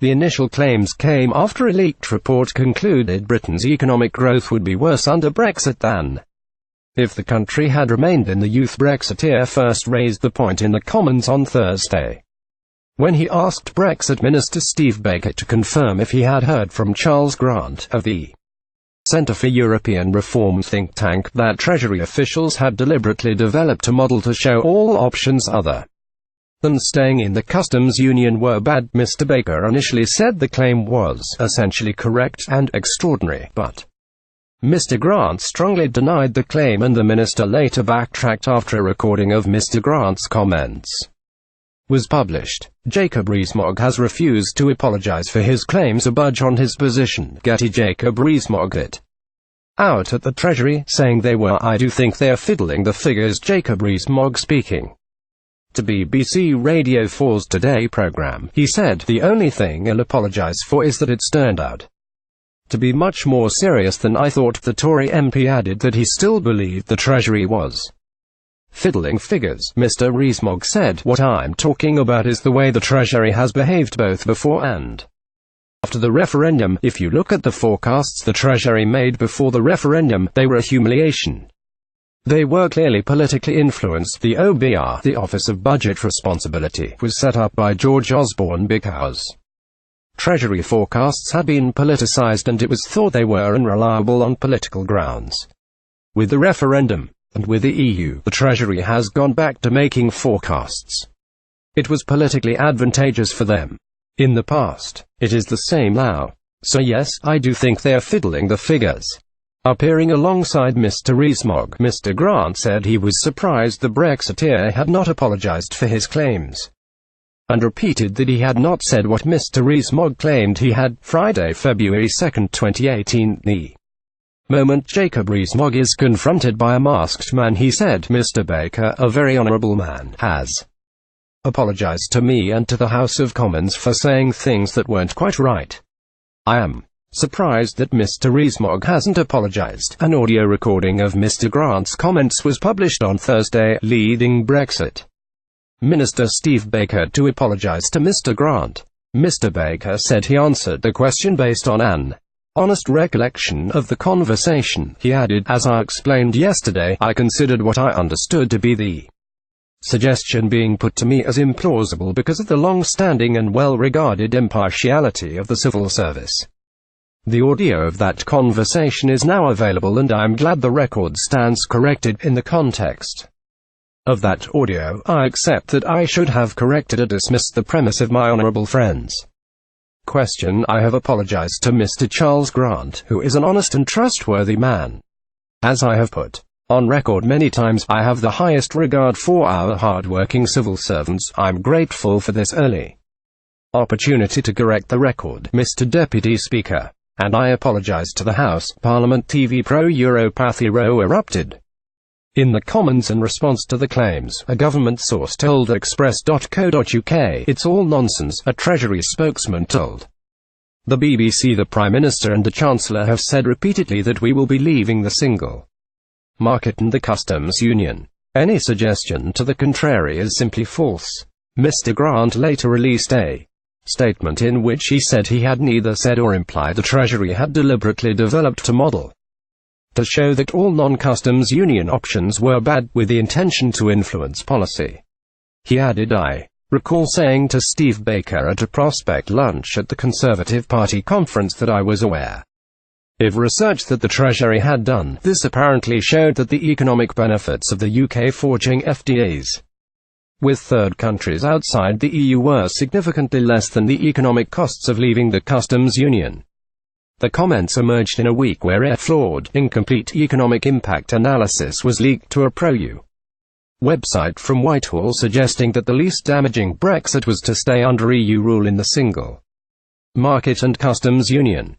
The initial claims came after a leaked report concluded Britain's economic growth would be worse under Brexit than if the country had remained in the EUThe Brexiteer first raised the point in the Commons on Thursday, when he asked Brexit Minister Steve Baker to confirm if he had heard from Charles Grant of the Centre for European Reform think tank that Treasury officials had deliberately developed a model to show all options other than staying in the customs union were bad. Mr. Baker initially said the claim was essentially correct and extraordinary, but Mr. Grant strongly denied the claim, and the minister later backtracked after a recording of Mr. Grant's comments was published. Jacob Rees-mogg has refused to apologize for his claims or budge on his position. Getty Jacob Rees-mogg it out at the Treasury, saying they were "I do think they're fiddling the figures." Jacob Rees-mogg speaking to BBC Radio 4's Today programme, he said, "The only thing I'll apologise for is that it's turned out to be much more serious than I thought." The Tory MP added that he still believed the Treasury was fiddling figures. Mr. Rees-mogg said, "What I'm talking about is the way the Treasury has behaved both before and after the referendum. If you look at the forecasts the Treasury made before the referendum, they were a humiliation. They were clearly politically influenced. The OBR, the Office of Budget Responsibility, was set up by George Osborne because Treasury forecasts had been politicized and it was thought they were unreliable on political grounds. With the referendum, and with the EU, the Treasury has gone back to making forecasts. It was politically advantageous for them in the past. It is the same now. So yes, I do think they're fiddling the figures." Appearing alongside Mr. Rees-mogg, Mr. Grant said he was surprised the Brexiteer had not apologized for his claims, and repeated that he had not said what Mr. Rees-mogg claimed he had. Friday, February 2, 2018. The moment Jacob Rees-mogg is confronted by a masked man, he said, "Mr. Baker, a very honourable man, has apologised to me and to the House of Commons for saying things that weren't quite right. I am surprised that Mr. Rees-mogg hasn't apologised." An audio recording of Mr. Grant's comments was published on Thursday, leading Brexit Minister Steve Baker to apologise to Mr. Grant. Mr. Baker said he answered the question based on an honest recollection of the conversation. He added, "As I explained yesterday, I considered what I understood to be the suggestion being put to me as implausible because of the long-standing and well-regarded impartiality of the civil service. The audio of that conversation is now available and I'm glad the record stands corrected. In the context of that audio, I accept that I should have corrected or dismissed the premise of my honourable friends. Question: I have apologized to Mr. Charles Grant, who is an honest and trustworthy man. As I have put on record many times, I have the highest regard for our hard-working civil servants. I'm grateful for this early opportunity to correct the record, Mr. Deputy Speaker, and I apologize to the House." Parliament TV pro-Europathy row erupted in the Commons in response to the claims. A government source told Express.co.uk, "It's all nonsense," a Treasury spokesman told the BBC. "The Prime Minister and the Chancellor have said repeatedly that we will be leaving the single market and the customs union. Any suggestion to the contrary is simply false." Mr. Grant later released a statement in which he said he had neither said or implied the Treasury had deliberately developed a model to show that all non-customs union options were bad, with the intention to influence policy. He added, "I recall saying to Steve Baker at a prospect lunch at the Conservative Party conference that I was aware of research that the Treasury had done. This apparently showed that the economic benefits of the UK forging FTAs with third countries outside the EU were significantly less than the economic costs of leaving the customs union." The comments emerged in a week where a flawed, incomplete economic impact analysis was leaked to a pro-EU website from Whitehall, suggesting that the least damaging Brexit was to stay under EU rule in the single market and customs union.